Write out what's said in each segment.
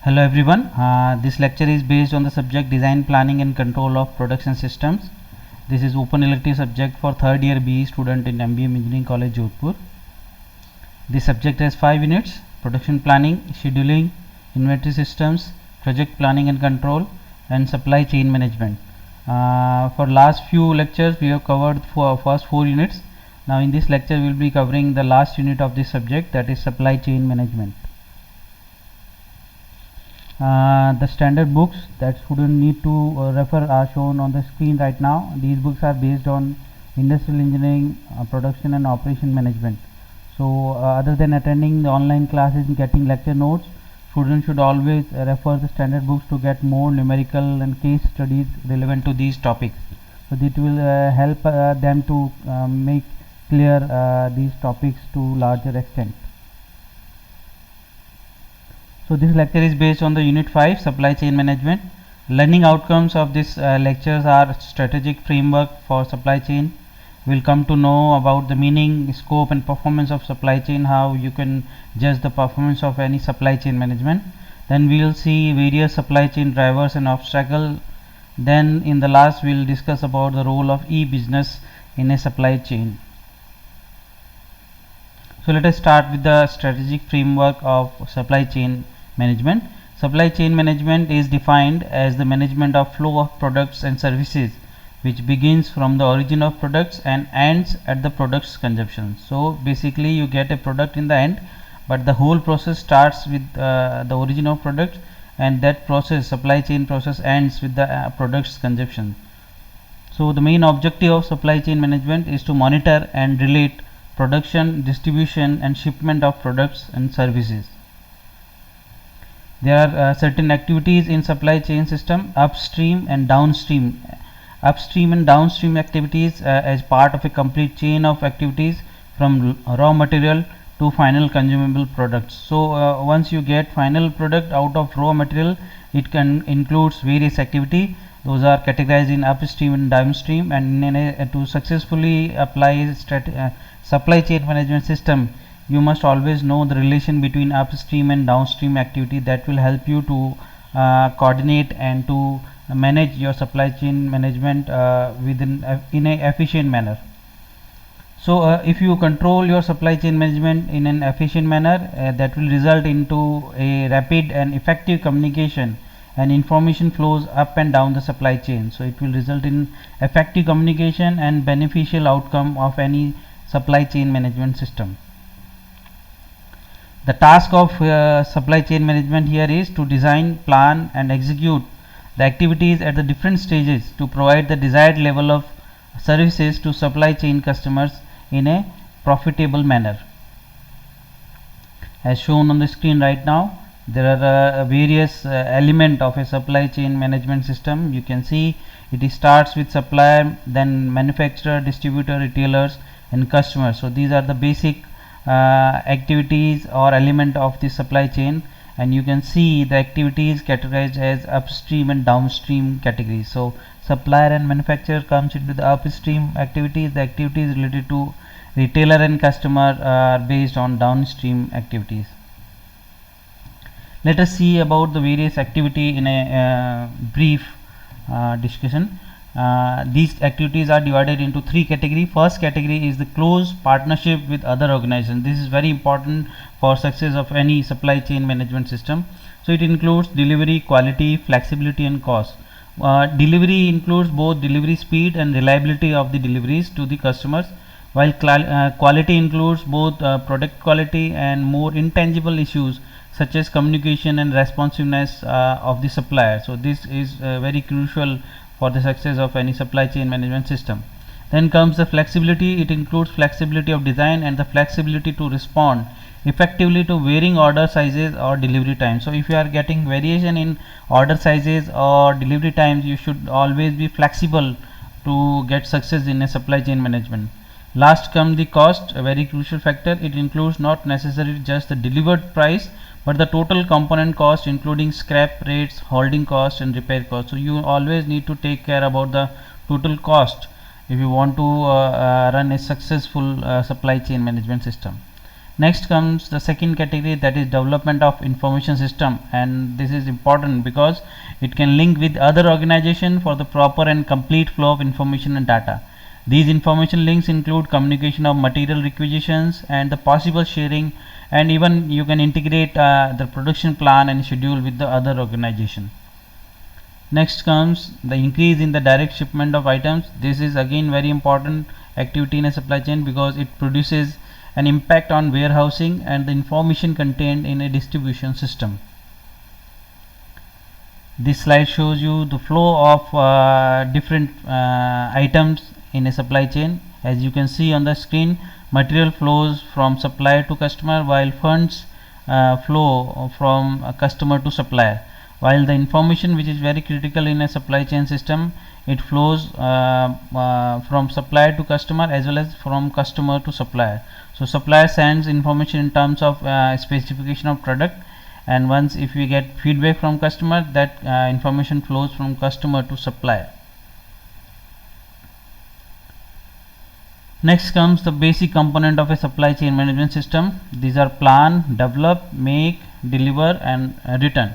Hello everyone, this lecture is based on the subject Design, Planning and Control of Production Systems. This is open elective subject for third year BE student in MBM Engineering College, Jodhpur. This subject has 5 units: Production Planning, Scheduling, Inventory Systems, Project Planning and Control and Supply Chain Management. For last few lectures we have covered for first 4 units. Now in this lecture we will be covering the last unit of this subject, that is Supply Chain Management. The standard books that students need to refer are shown on the screen right now. These books are based on industrial engineering, production and operation management. So other than attending the online classes and getting lecture notes, students should always refer the standard books to get more numerical and case studies relevant to these topics. So it will help them to make clear these topics to larger extent. So this lecture is based on the unit 5, supply chain management. Learning outcomes of this lectures are strategic framework for supply chain. We will come to know about the meaning, scope and performance of supply chain, how you can judge the performance of any supply chain management. Then we will see various supply chain drivers and obstacles. Then in the last we will discuss about the role of e-business in a supply chain. So let us start with the strategic framework of supply chain management. Supply chain management is defined as the management of flow of products and services which begins from the origin of products and ends at the product's consumption. So basically you get a product in the end, but the whole process starts with the origin of product, and that process, supply chain process, ends with the product's consumption. So the main objective of supply chain management is to monitor and relate production, distribution and shipment of products and services. There are certain activities in supply chain system: upstream and downstream. Upstream and downstream activities as part of a complete chain of activities from raw material to final consumable products. So once you get final product out of raw material, it can includes various activity. Those are categorized in upstream and downstream, and to successfully apply supply chain management system, you must always know the relation between upstream and downstream activity. That will help you to coordinate and to manage your supply chain management in a efficient manner. So if you control your supply chain management in an efficient manner, that will result into a rapid and effective communication, and information flows up and down the supply chain. So it will result in effective communication and beneficial outcome of any supply chain management system. The task of supply chain management here is to design, plan and execute the activities at the different stages to provide the desired level of services to supply chain customers in a profitable manner. As shown on the screen right now, there are various elements of a supply chain management system. You can see it starts with supplier, then manufacturer, distributor, retailers and customers. So these are the basic activities or element of the supply chain, and you can see the activities categorized as upstream and downstream categories. So supplier and manufacturer comes into the upstream activities. The activities related to retailer and customer are based on downstream activities. Let us see about the various activity in a brief discussion. These activities are divided into 3 categories. First category is the close partnership with other organizations. This is very important for success of any supply chain management system. So it includes delivery, quality, flexibility and cost. Delivery includes both delivery speed and reliability of the deliveries to the customers, while quality includes both product quality and more intangible issues such as communication and responsiveness of the supplier. So this is very crucial for the success of any supply chain management system. Then comes the flexibility. It includes flexibility of design and the flexibility to respond effectively to varying order sizes or delivery times. So if you are getting variation in order sizes or delivery times, you should always be flexible to get success in a supply chain management. Last comes the cost, a very crucial factor. It includes not necessarily just the delivered price, but the total component cost including scrap rates, holding cost and repair cost. So you always need to take care about the total cost if you want to run a successful supply chain management system. Next comes the second category, that is development of information system, and this is important because it can link with other organization for the proper and complete flow of information and data. These information links include communication of material requisitions and the possible sharing, and even you can integrate the production plan and schedule with the other organization. Next comes the increase in the direct shipment of items. This is again very important activity in a supply chain because it produces an impact on warehousing and the information contained in a distribution system. This slide shows you the flow of different items in a supply chain. As you can see on the screen, material flows from supplier to customer, while funds flow from a customer to supplier. While the information, which is very critical in a supply chain system, it flows from supplier to customer as well as from customer to supplier. So supplier sends information in terms of specification of product, and once if we get feedback from customer, that information flows from customer to supplier. Next comes the basic component of a supply chain management system. These are plan, develop, make, deliver and return.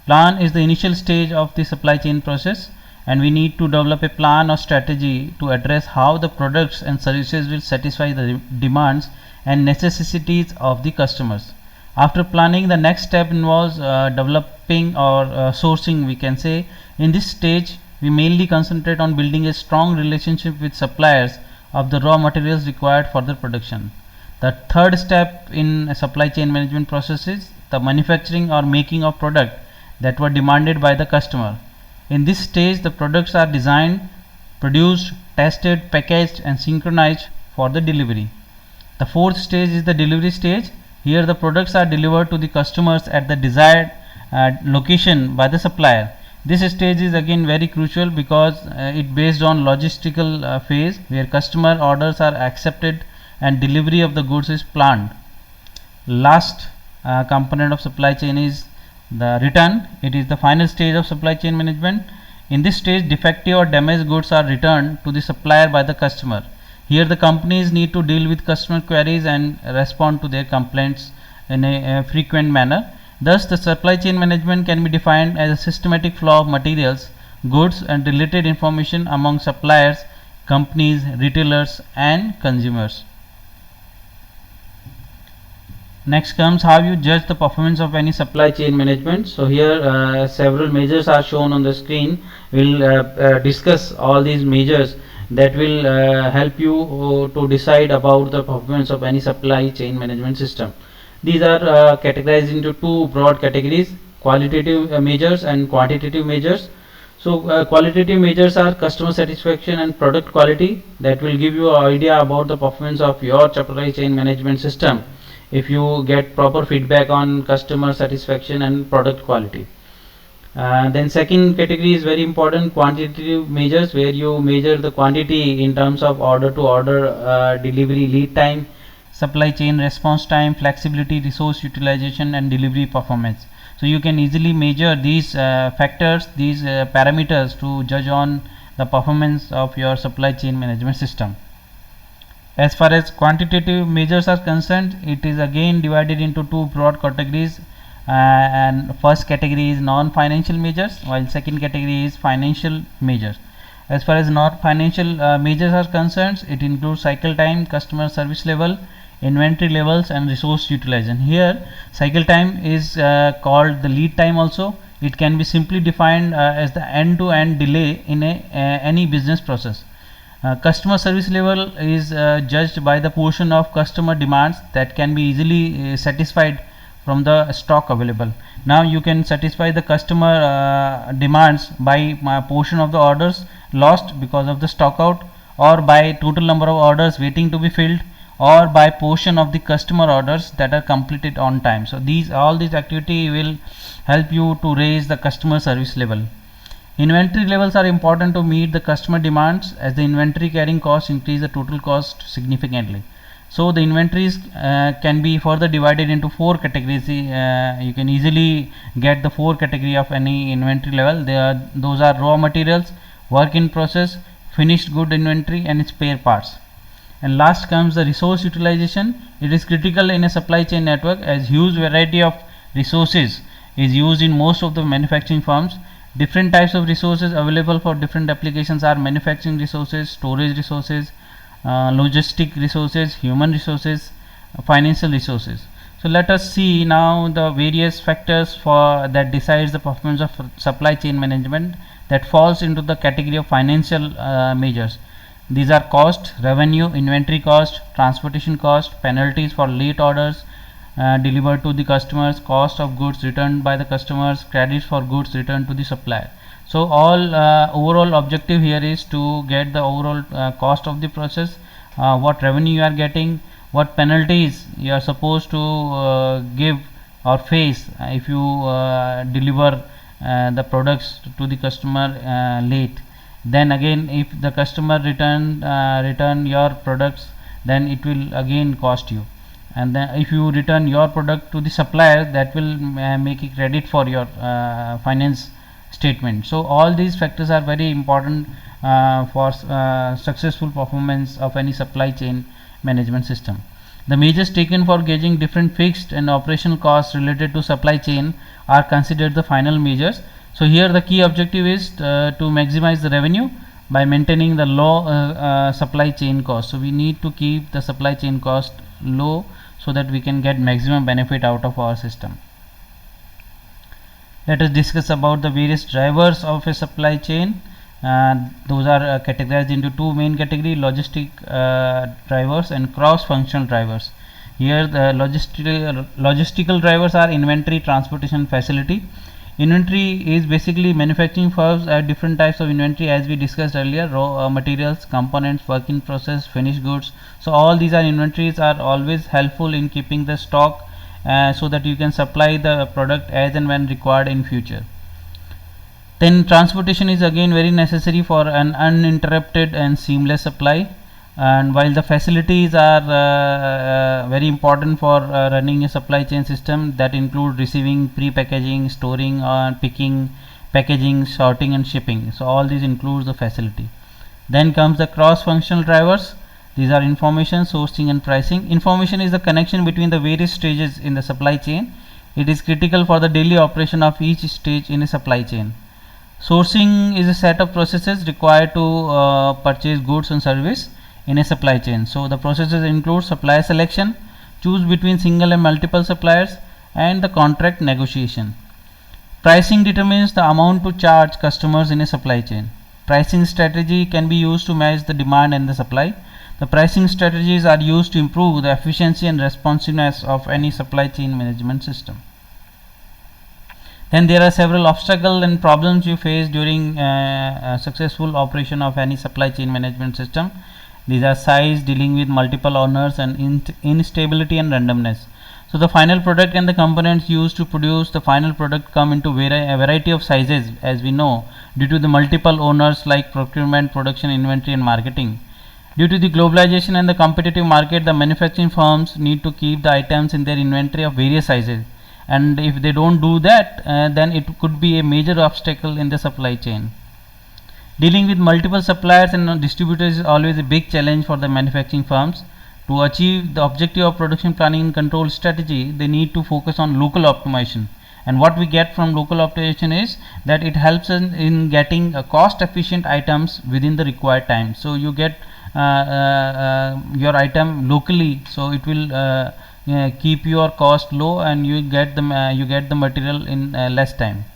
Plan is the initial stage of the supply chain process, and we need to develop a plan or strategy to address how the products and services will satisfy the demands and necessities of the customers. After planning, the next step involves developing or sourcing, we can say. In this stage, we mainly concentrate on building a strong relationship with suppliers of the raw materials required for the production. The third step in a supply chain management process is the manufacturing or making of product that were demanded by the customer. In this stage, the products are designed, produced, tested, packaged and synchronized for the delivery. The fourth stage is the delivery stage. Here the products are delivered to the customers at the desired location by the supplier. This stage is again very crucial because it based on logistical phase where customer orders are accepted and delivery of the goods is planned. Last component of supply chain is the return. It is the final stage of supply chain management. In this stage, defective or damaged goods are returned to the supplier by the customer. Here the companies need to deal with customer queries and respond to their complaints in a frequent manner. Thus, the supply chain management can be defined as a systematic flow of materials, goods and related information among suppliers, companies, retailers and consumers. Next comes how you judge the performance of any supply chain management. So here several measures are shown on the screen. We'll discuss all these measures that will help you to decide about the performance of any supply chain management system. These are categorized into two broad categories: qualitative measures and quantitative measures. So qualitative measures are customer satisfaction and product quality, that will give you an idea about the performance of your supply chain management system if you get proper feedback on customer satisfaction and product quality. Then second category is very important, quantitative measures, where you measure the quantity in terms of order to order, delivery lead time, supply chain response time, flexibility, resource utilization and delivery performance. So you can easily measure these factors, these parameters to judge on the performance of your supply chain management system. As far as quantitative measures are concerned, it is again divided into two broad categories, and first category is non-financial measures, while second category is financial measures. As far as non-financial measures are concerned, it includes cycle time, customer service level, inventory levels and resource utilization. Here cycle time is called the lead time also. It can be simply defined as the end-to-end delay in any business process. Customer service level is judged by the portion of customer demands that can be easily satisfied from the stock available. Now you can satisfy the customer demands by portion of the orders lost because of the stock out, or by total number of orders waiting to be filled, or by portion of the customer orders that are completed on time. So all these activity will help you to raise the customer service level. Inventory levels are important to meet the customer demands, as the inventory carrying costs increase the total cost significantly. So the inventories can be further divided into four categories. You can easily get the four category of any inventory level. Those are raw materials, work in process, finished good inventory and spare parts. And last comes the resource utilization. It is critical in a supply chain network as huge variety of resources is used in most of the manufacturing firms. Different types of resources available for different applications are manufacturing resources, storage resources, logistic resources, human resources, financial resources. So let us see now the various factors for that decides the performance of supply chain management that falls into the category of financial measures. These are cost, revenue, inventory cost, transportation cost, penalties for late orders delivered to the customers, cost of goods returned by the customers, credits for goods returned to the supplier. So all overall objective here is to get the overall cost of the process, what revenue you are getting, what penalties you are supposed to give or face if you deliver the products to the customer late. Then again, if the customer return your products, then it will again cost you. And then if you return your product to the supplier, that will make a credit for your finance statement. So all these factors are very important for successful performance of any supply chain management system. The measures taken for gauging different fixed and operational costs related to supply chain are considered the final measures. So here the key objective is to maximize the revenue by maintaining the low supply chain cost. So we need to keep the supply chain cost low so that we can get maximum benefit out of our system. Let us discuss about the various drivers of a supply chain. Those are categorized into two main categories: logistic drivers and cross-functional drivers. Here the logistical drivers are inventory, transportation, facility. Inventory is basically manufacturing firms have different types of inventory, as we discussed earlier: raw materials, components, work in process, finished goods. So all these are inventories are always helpful in keeping the stock so that you can supply the product as and when required in future. Then transportation is again very necessary for an uninterrupted and seamless supply. And while the facilities are very important for running a supply chain system, that include receiving, pre-packaging, storing, picking, packaging, sorting and shipping. So all these includes the facility. Then comes the cross-functional drivers. These are information, sourcing and pricing. Information is the connection between the various stages in the supply chain. It is critical for the daily operation of each stage in a supply chain. Sourcing is a set of processes required to purchase goods and service in a supply chain. So the processes include supplier selection, choose between single and multiple suppliers, and the contract negotiation. Pricing determines the amount to charge customers in a supply chain. Pricing strategy can be used to match the demand and the supply. The pricing strategies are used to improve the efficiency and responsiveness of any supply chain management system. Then there are several obstacles and problems you face during successful operation of any supply chain management system. These are size, dealing with multiple owners, and instability and randomness. So the final product and the components used to produce the final product come into a variety of sizes, as we know, due to the multiple owners like procurement, production, inventory and marketing. Due to the globalization and the competitive market, the manufacturing firms need to keep the items in their inventory of various sizes. And if they don't do that, then it could be a major obstacle in the supply chain. Dealing with multiple suppliers and distributors is always a big challenge for the manufacturing firms. To achieve the objective of production planning and control strategy, they need to focus on local optimization. And what we get from local optimization is that it helps in getting cost efficient items within the required time. So you get your item locally, so it will keep your cost low, and you get the material in less time.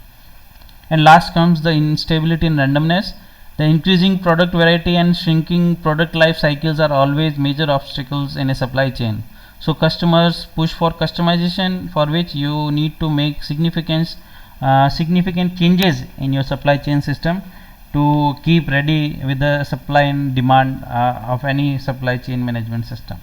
And last comes the instability and randomness. The increasing product variety and shrinking product life cycles are always major obstacles in a supply chain. So customers push for customization, for which you need to make significant changes in your supply chain system to keep ready with the supply and demand of any supply chain management system.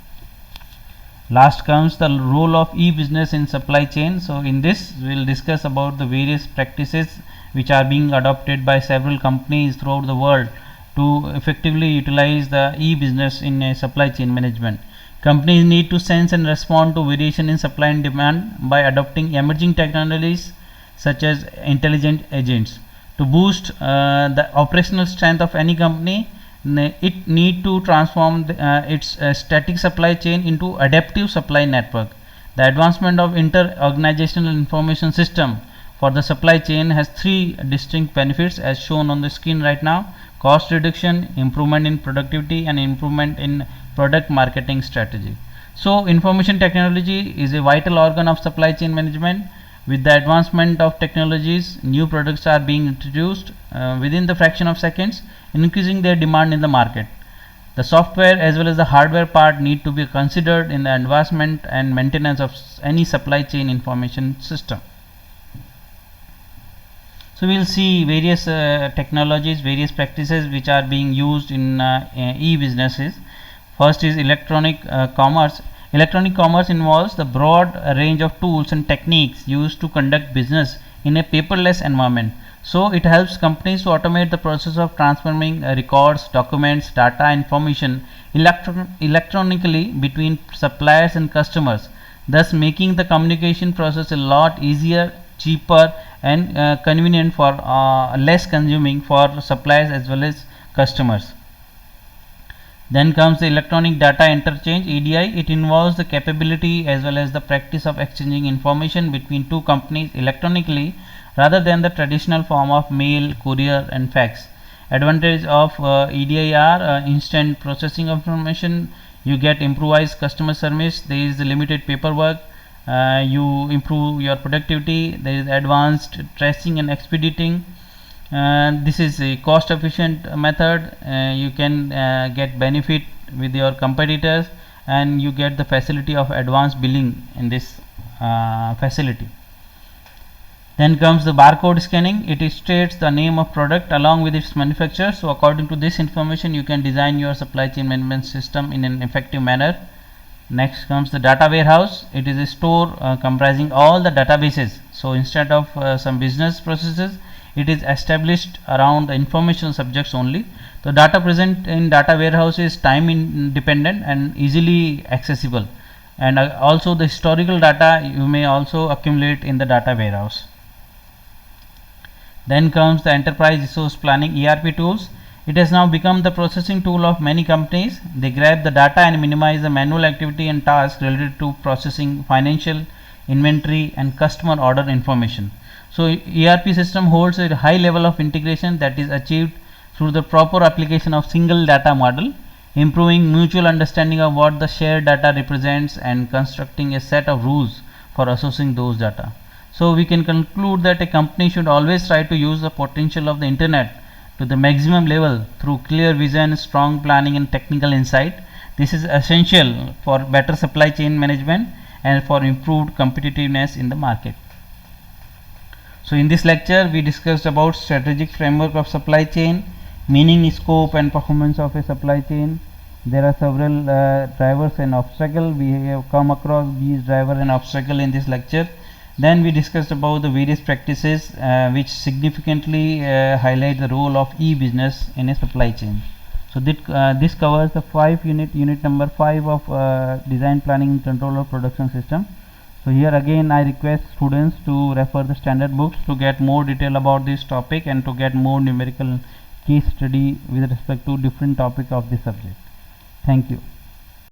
Last comes the role of e-business in supply chain. So in this we will discuss about the various practices which are being adopted by several companies throughout the world to effectively utilize the e-business in a supply chain management. Companies need to sense and respond to variation in supply and demand by adopting emerging technologies such as intelligent agents. To boost the operational strength of any company, it need to transform its static supply chain into adaptive supply network. The advancement of inter-organizational information system for the supply chain has three distinct benefits as shown on the screen right now: cost reduction, improvement in productivity, and improvement in product marketing strategy. So information technology is a vital organ of supply chain management. With the advancement of technologies, new products are being introduced within the fraction of seconds, increasing their demand in the market. The software as well as the hardware part need to be considered in the advancement and maintenance of any supply chain information system. So we will see various technologies, various practices which are being used in e-businesses. First is electronic commerce. Electronic commerce involves the broad range of tools and techniques used to conduct business in a paperless environment. So it helps companies to automate the process of transforming records, documents, data, information electronically between suppliers and customers, thus making the communication process a lot easier, cheaper, and convenient for less consuming for suppliers as well as customers. Then comes the electronic data interchange (EDI). It involves the capability as well as the practice of exchanging information between two companies electronically rather than the traditional form of mail, courier, and fax. Advantage of EDI are instant processing of information. You get improvised customer service. There is limited paperwork. You improve your productivity. There is advanced tracing and expediting. This is a cost efficient method. You can get benefit with your competitors, and you get the facility of advanced billing in this facility. Then comes the barcode scanning. It states the name of product along with its manufacturer. So according to this information, you can design your supply chain management system in an effective manner. Next comes the data warehouse. It is a store comprising all the databases. So instead of some business processes, it is established around the information subjects only. The data present in data warehouse is time independent and easily accessible, and also the historical data you may also accumulate in the data warehouse. Then comes the enterprise resource planning (ERP) tools. It has now become the processing tool of many companies. They grab the data and minimize the manual activity and tasks related to processing financial, inventory, and customer order information. So ERP system holds a high level of integration that is achieved through the proper application of single data model, improving mutual understanding of what the shared data represents and constructing a set of rules for assessing those data. So we can conclude that a company should always try to use the potential of the internet to the maximum level through clear vision, strong planning, and technical insight. This is essential for better supply chain management and for improved competitiveness in the market. So in this lecture we discussed about strategic framework of supply chain, meaning, scope, and performance of a supply chain. There are several drivers and obstacles. We have come across these driver and obstacle in this lecture. Then we discussed about the various practices which significantly highlight the role of e-business in a supply chain. So this covers the unit number 5 of design, planning, and control of production system. So here again I request students to refer the standard books to get more detail about this topic and to get more numerical case study with respect to different topic of this subject. Thank you.